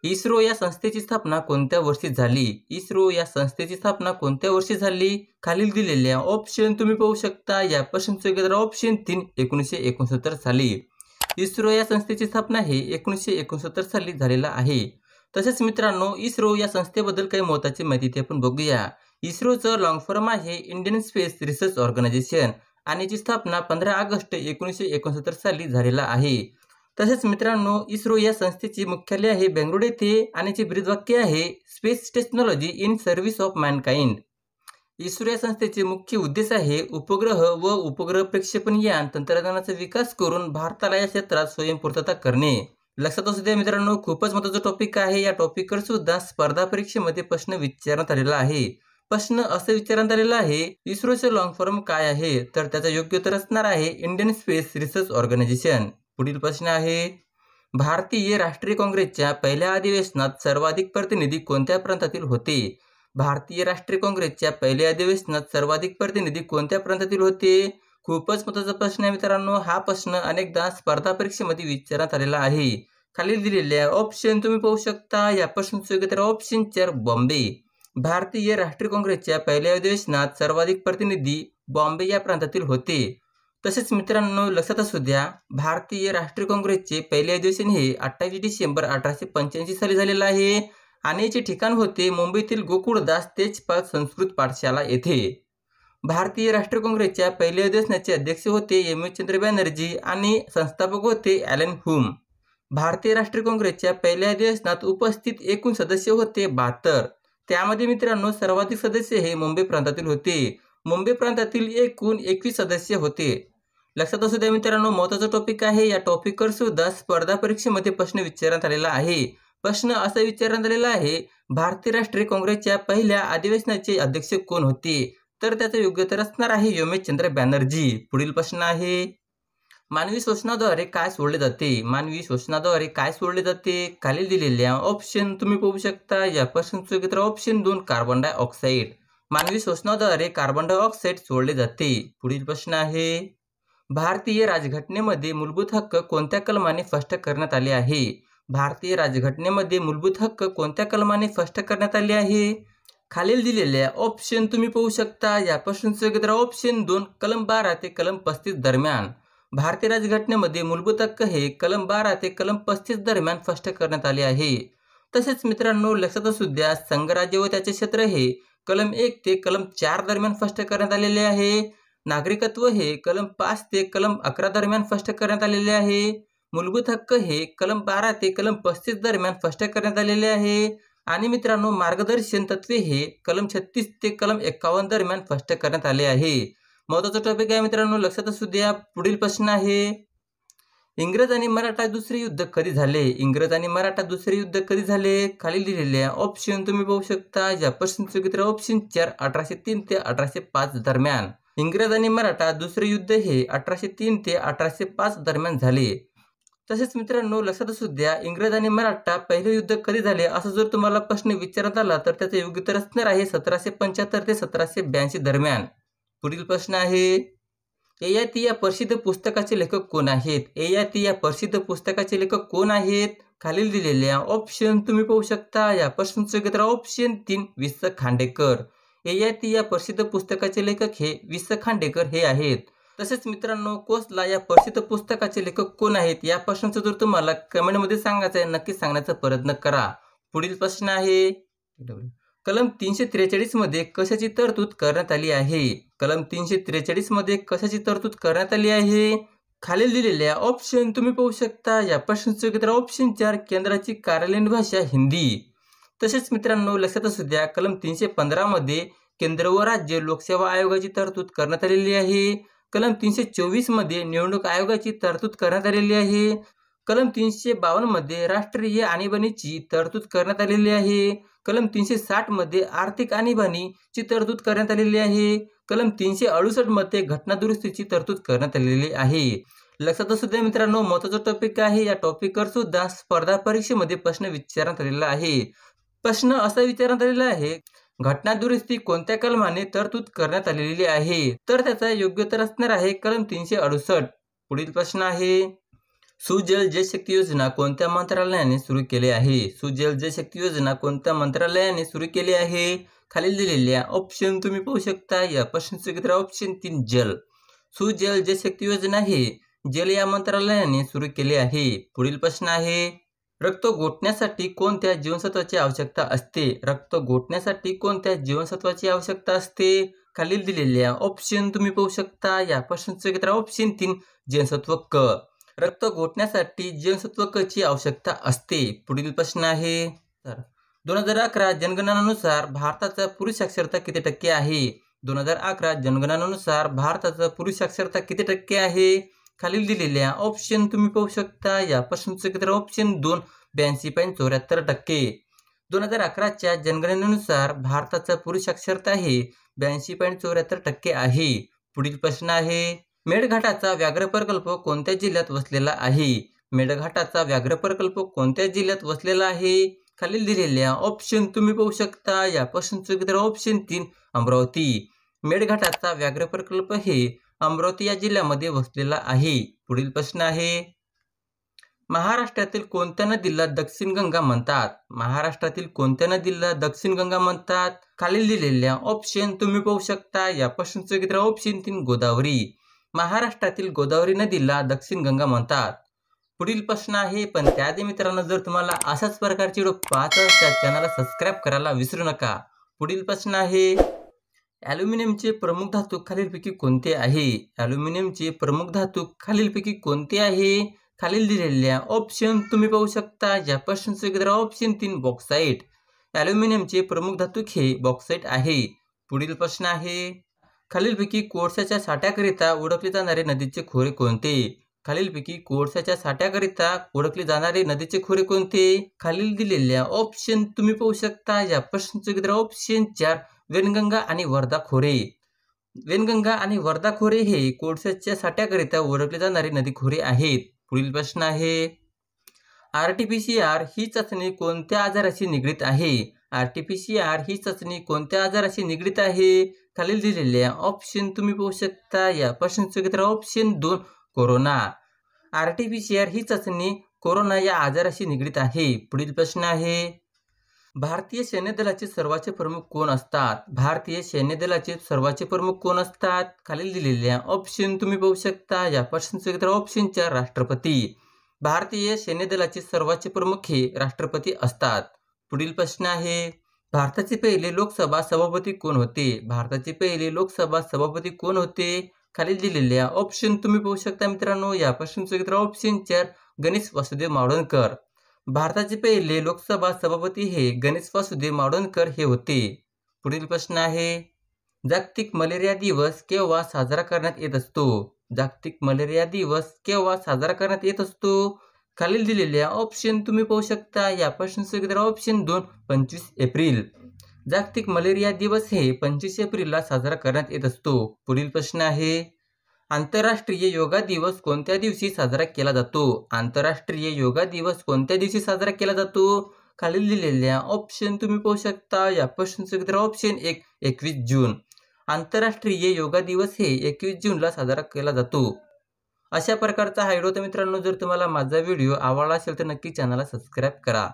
इस्रो या संस्थेची स्थापना कोणत्या वर्षी झाली? इस्रो या संस्थेची स्थापना कोणत्या वर्षी झाली? खालील दिलेल्या ऑप्शन तुम्ही पाहू शकता. या प्रश्नाचे उत्तर ऑप्शन 3 1969 साली. इस्रो या संस्थेची स्थापना हे 1969 साली झालेला आहे. तसेच मित्रांनो, इस्रो या संस्थेबद्दल काही महत्त्वाची माहिती ते आपण बघूया. इस्रोचं लॉंग फॉर्म आहे इंडियन स्पेस रिसर्च ऑर्गनायझेशन आणि याची स्थापना 15 ऑगस्ट 1969 साली झालेला आहे. तसेच मित्रांनो, इस्रो या संस्थेचे मुख्यालय आहे बेंगळुरू येथे आणि याचे ब्रीदवाक्य आहे space technology in service of Mankind. ISRO या संस्थेचे मुख्य उद्देश आहे उपग्रह व उपग्रह प्रक्षेपण यान तंत्रज्ञानाचा विकास करून भारताला या क्षेत्रात स्वयंपूर्तता करणे. लक्षात असू द्या मित्रांनो, खूपच महत्त्वाचा टॉपिक आहे. या टॉपिकवर सुद्धा स्पर्धा परीक्षेमध्ये प्रश्न विचारण्यात आलेला आहे. प्रश्न असं विचारण्यात आलेला आहे, इस्रोचे लॉंग फॉर्म काय आहे? तर त्याचा योग्य उत्तर असणार आहे इंडियन स्पेस रिसर्च ऑर्गनायझेशन. पुढील प्रश्न आहे, भारतीय राष्ट्रीय काँग्रेसच्या पहिल्या अधिवेशनात सर्वाधिक प्रतिनिधी कोणत्या प्रांतातील होते? भारतीय राष्ट्रीय काँग्रेसच्या पहिल्या अधिवेशनात सर्वाधिक प्रतिनिधी कोणत्या प्रांतातील होते? खूपच महत्त्वाचा प्रश्न आहे मित्रांनो. हा प्रश्न अनेकदा स्पर्धा परीक्षेमध्ये विचारण्यात आलेला आहे. खालील दिलेल्या ऑप्शन तुम्ही पाहू शकता. या प्रश्नाचे उत्तर ऑप्शन 4 बॉम्बे. भारतीय राष्ट्रीय काँग्रेसच्या पहिल्या अधिवेशनात सर्वाधिक प्रतिनिधी बॉम्बे या प्रांतातील होते. तसेच मित्रांनो, लक्षात असू द्या, भारतीय राष्ट्रीय काँग्रेसचे पहिले अधिवेशन हे 28 डिसेंबर 1885 साली झालेलं आहे आणि याचे ठिकाण होते मुंबईतील गोकुळदास तेजपाल संस्कृत पाठशाला येथे. भारतीय राष्ट्रीय काँग्रेसच्या पहिल्या अधिवेशनाचे अध्यक्ष होते एम.चंद्र बॅनर्जी आणि संस्थापक होते ॲलन हुम. भारतीय राष्ट्रीय काँग्रेसच्या पहिल्या अधिवेशनात उपस्थित एकूण सदस्य होते 72. त्यामध्ये मित्रांनो, सर्वाधिक सदस्य हे मुंबई प्रांतातील होते. मुंबई प्रांतातील एकूण 21 सदस्य होते. लक्षात असू द्या मित्रांनो, महत्त्वाचा टॉपिक आहे. या टॉपिकवर सुद्धा स्पर्धा परीक्षेमध्ये प्रश्न विचारण्यात आलेला आहे. प्रश्न असा विचारण्यात आलेला आहे, भारतीय राष्ट्रीय काँग्रेसच्या पहिल्या अधिवेशनाचे अध्यक्ष कोण होते? तर त्याचं योग्य उत्तर असणार आहे एम.चंद्र बॅनर्जी. पुढील प्रश्न आहे, मानवी शोषणाद्वारे काय सोडले जाते? मानवी शोषणाद्वारे काय सोडले जाते? खालील दिलेल्या ऑप्शन तुम्ही पाहू शकता. या प्रश्नाचे उत्तर ऑप्शन 2 कार्बन डायऑक्साईड. मानवी शोषणाद्वारे कार्बन डायऑक्साईड सोडले जाते. पुढील प्रश्न आहे, भारतीय राजघटनेमध्ये मूलभूत हक्क कोणत्या कलमाने स्पष्ट करण्यात आले आहे? भारतीय राजघटनेमध्ये मूलभूत हक्क कोणत्या कलमाने स्पष्ट करण्यात आले आहे? खालील दिलेल्या ऑप्शन तुम्ही पाहू शकता. या प्रश्नाचे उत्तर ऑप्शन 2 कलम 12 ते कलम 35 दरम्यान. भारतीय राजघटनेमध्ये मूलभूत हक्क हे कलम 12 ते कलम 35 दरम्यान स्पष्ट करण्यात आले आहे. तसेच मित्रांनो, लक्षात असू द्या, संघराज्य व त्याचे क्षेत्र हे कलम 1 ते कलम 4 दरम्यान स्पष्ट करण्यात आलेले आहे. नागरिकत्व हे कलम 5 ते कलम 11 दरम्यान स्पष्ट करण्यात आलेले आहे. मूलभूत हक्क हे कलम 12 ते कलम 35 दरम्यान स्पष्ट करण्यात आलेले आहे. आणि मित्रांनो, मार्गदर्शन तत्वे हे कलम 36 ते कलम 51 दरम्यान स्पष्ट करण्यात आले आहे. महत्त्वाचा टॉपिक आहे मित्रांनो, लक्षात असू द्या. पुढील प्रश्न आहे, इंग्रज आणि मराठा दुसरे युद्ध कधी झाले? इंग्रज आणि मराठा दुसरे युद्ध कधी झाले? खालील दिलेल्या ऑप्शन तुम्ही पाहू शकता. या प्रश्नाचे उत्तर ऑप्शन 4 1803 ते 1805 दरम्यान. इंग्रज आणि मराठा दुसरे युद्ध हे 1803 ते 1805 दरम्यान झाले. तसेच मित्रांनो, लक्षात असू द्या, इंग्रज आणि मराठा पहिले युद्ध कधी झाले असं जर तुम्हाला प्रश्न विचारण्यात आला तर त्याचं योग्य उत्तर असणार आहे 1775 ते 1782 दरम्यान. पुढील प्रश्न आहे, ययाती या प्रसिद्ध पुस्तकाचे लेखक कोण आहेत? ययाती या प्रसिद्ध पुस्तकाचे लेखक कोण आहेत? खालील दिलेल्या ऑप्शन तुम्ही पाहू शकता. या प्रश्नाचे उत्तर ऑप्शन 3 वि. स. खांडेकर. ययाती या प्रसिद्ध पुस्तकाचे लेखक हे वि. स. खांडेकर हे आहेत. तसेच मित्रांनो, कोसला या प्रसिद्ध पुस्तकाचे लेखक कोण आहेत? या प्रश्नाचं जर तुम्हाला कमेंटमध्ये सांगायचं आहे, नक्की सांगण्याचा प्रयत्न करा. पुढील प्रश्न आहे, कलम 343 मध्ये कशाची तरतूद करण्यात आली आहे? कलम 343 मध्ये कशाची तरतूद करण्यात आली आहे? खालील दिलेल्या ऑप्शन तुम्ही पाहू शकता. या प्रश्नाचे उत्तर ऑप्शन 4 केंद्राची कार्यालयीन भाषा हिंदी. तसेच मित्रांनो, लक्षात असू द्या, कलम 315 मध्ये केंद्र व राज्य लोकसेवा आयोगाची तरतूद करण्यात आलेली आहे. कलम 324 मध्ये निवडणूक आयोगाची तरतूद करण्यात आलेली आहे. कलम 352 मध्ये राष्ट्रीय आणीबाणीची तरतूद करण्यात आलेली आहे. कलम 360 मध्ये आर्थिक आणीबाणीची तरतूद करण्यात आलेली आहे. कलम 368 मध्ये घटना दुरुस्तीची तरतूद करण्यात आलेली आहे. लक्षात असू द्या मित्रांनो, महत्त्वाचा टॉपिक आहे. या टॉपिकवर सुद्धा स्पर्धा परीक्षेमध्ये प्रश्न विचारण्यात आलेला आहे. प्रश्न असा विचारण्यात आलेला आहे, घटना दुरुस्ती कोणत्या कलमाने तरतूद करण्यात आलेली आहे? तर त्याचा योग्य उत्तर असणार आहे कलम 368. पुढील प्रश्न आहे, सुजल जल शक्ती योजना कोणत्या मंत्रालयाने सुरू केली आहे? सुजल जल शक्ती योजना कोणत्या मंत्रालयाने सुरू केली आहे? खालील दिलेल्या ऑप्शन तुम्ही पाहू शकता. या प्रश्नाचे उत्तर ऑप्शन 3 जल. सुजल जल शक्ती योजना हे जल या मंत्रालयाने सुरू केली आहे. पुढील प्रश्न आहे, रक्त गोठण्यासाठी कोणत्या जीवनसत्वाची आवश्यकता असते? रक्त गोठण्यासाठी कोणत्या जीवनसत्वाची आवश्यकता असते? खालील दिलेल्या ऑप्शन तुम्ही पाहू शकता. या प्रश्नाचे उत्तर ऑप्शन 3 जीवनसत्व क. रक्त गोठण्यासाठी जीवनसत्व क ची आवश्यकता असते. पुढील प्रश्न आहे, तर 2011 जनगणनेनुसार भारताचा पुरुष साक्षरता किती टक्के आहे? 2011 जनगणनेनुसार भारताचा पुरुष साक्षरता किती टक्के आहे? खालील दिलेल्या ऑप्शन तुम्ही पाहू शकता. या प्रश्नाचे उत्तर ऑप्शन 2 82.74%. 2011च्या जनगणनेनुसार भारताचा पुरुष साक्षरता हे 82.74% आहे. पुढील प्रश्न आहे, मेळघाटाचा व्याघ्र प्रकल्प कोणत्या जिल्ह्यात वसलेला आहे? मेळघाटाचा व्याघ्र प्रकल्प कोणत्या जिल्ह्यात वसलेला आहे? खालील दिलेल्या ऑप्शन तुम्ही पाहू शकता. या प्रश्नाचे उत्तर ऑप्शन 3 अमरावती. मेळघाटाचा व्याघ्र प्रकल्प हे अमरावती या जिल्ह्यामध्ये वसलेला आहे. पुढील प्रश्न आहे, महाराष्ट्रातील कोणत्या नदीला दक्षिण गंगा म्हणतात? महाराष्ट्रातील कोणत्या नदीला दक्षिण गंगा म्हणतात? खालील दिलेल्या ऑप्शन तुम्ही पाहू शकता. या प्रश्नाचे उत्तर ऑप्शन 3 गोदावरी. महाराष्ट्रातील गोदावरी नदीला दक्षिण गंगा म्हणतात. पुढील प्रश्न आहे, पण त्याआधी मित्रांनो, जर तुम्हाला अशाच प्रकारचे व्हिडिओ पाहायचे असल्यास चॅनलला सबस्क्राईब करायला विसरू नका. पुढील प्रश्न आहे, ॲल्युमिनियमचे प्रमुख धातू खालीलपैकी कोणते आहे? ॲल्युमिनियमचे प्रमुख धातू खालीलपैकी कोणते आहे? खालील दिलेल्या ऑप्शन तुम्ही पाहू शकता. या प्रश्नाचे उत्तर ऑप्शन 3 बॉक्साईट. ॲल्युमिनियमचे प्रमुख धातू हे बॉक्साईट आहे. पुढील प्रश्न आहे, खालीलपैकी कोळशाच्या साठ्याकरिता ओळखले जाणारे नदीचे खोरे कोणते? खालीलपैकी कोळशाच्या साठ्याकरिता ओळखले जाणारे नदीचे खोरे कोणते? खालील दिलेल्या ऑप्शन तुम्ही पाहू शकता. या प्रश्नाचे उत्तर ऑप्शन 4 वेनगंगा आणि वर्धा खोरे. वेनगंगा आणि वर्धा खोरे हे कोळशाच्या साठ्याकरिता ओळखले जाणारे नदी खोरे आहेत. पुढील प्रश्न आहे, RT-PCR ही चाचणी कोणत्या आजाराशी निगडीत आहे? RT-PCR ही चाचणी कोणत्या आजाराशी निगडीत आहे? खालील दिलेल्या ऑप्शन तुम्ही पाहू शकता. या प्रश्नाचे उत्तर ऑप्शन 2 कोरोना. RT-PCR ही चाचणी कोरोना या आजाराशी निगडीत आहे. पुढील प्रश्न आहे, भारतीय सैन्य दलाचे सर्वाचे प्रमुख कोण असतात? भारतीय सैन्य दलाचे सर्वाचे प्रमुख कोण असतात? खालील दिलेल्या ऑप्शन तुम्ही पाहू शकता. या प्रश्नाचे उत्तर ऑप्शन 4 राष्ट्रपती. भारतीय सैन्य दलाचे सर्वाचे प्रमुख हे राष्ट्रपती असतात. पुढील प्रश्न आहे, भारताचे पहिले लोकसभा सभापती कोण होते? भारताचे पहिले लोकसभा सभापती कोण होते? खालील दिलेल्या ऑप्शन तुम्ही पाहू शकता मित्रांनो. या प्रश्नाचे उत्तर ऑप्शन 4 गणेश वासुदेव मावळणकर. भारताचे पहिले लोकसभा सभापती हे गणेश वासुदेव मावळणकर हे होते. पुढील प्रश्न आहे, जागतिक मलेरिया दिवस केव्हा साजरा करण्यात येत असतो? जागतिक मलेरिया दिवस केव्हा साजरा करण्यात येत असतो? खालील दिलेल्या ऑप्शन तुम्ही पाहू शकता. या प्रश्नाचे उत्तर ऑप्शन 2 25 एप्रिल. जागतिक मलेरिया दिवस हे 25 एप्रिलला साजरा करण्यात येत असतो. पुढील प्रश्न आहे, आंतरराष्ट्रीय योगा दिवस कोणत्या दिवशी साजरा केला जातो? आंतरराष्ट्रीय योगा दिवस कोणत्या दिवशी साजरा केला जातो? खालील दिलेल्या ऑप्शन तुम्ही पाहू शकता. या प्रश्नाचे उत्तर ऑप्शन 1 21 जून. आंतरराष्ट्रीय योगा दिवस हे 21 जूनला साजरा केला जातो. अशा प्रकारचा हा व्हिडिओ होता मित्रांनो. जर तुम्हाला माझा व्हिडिओ आवडला असेल तर नक्की चॅनलला सबस्क्राईब करा.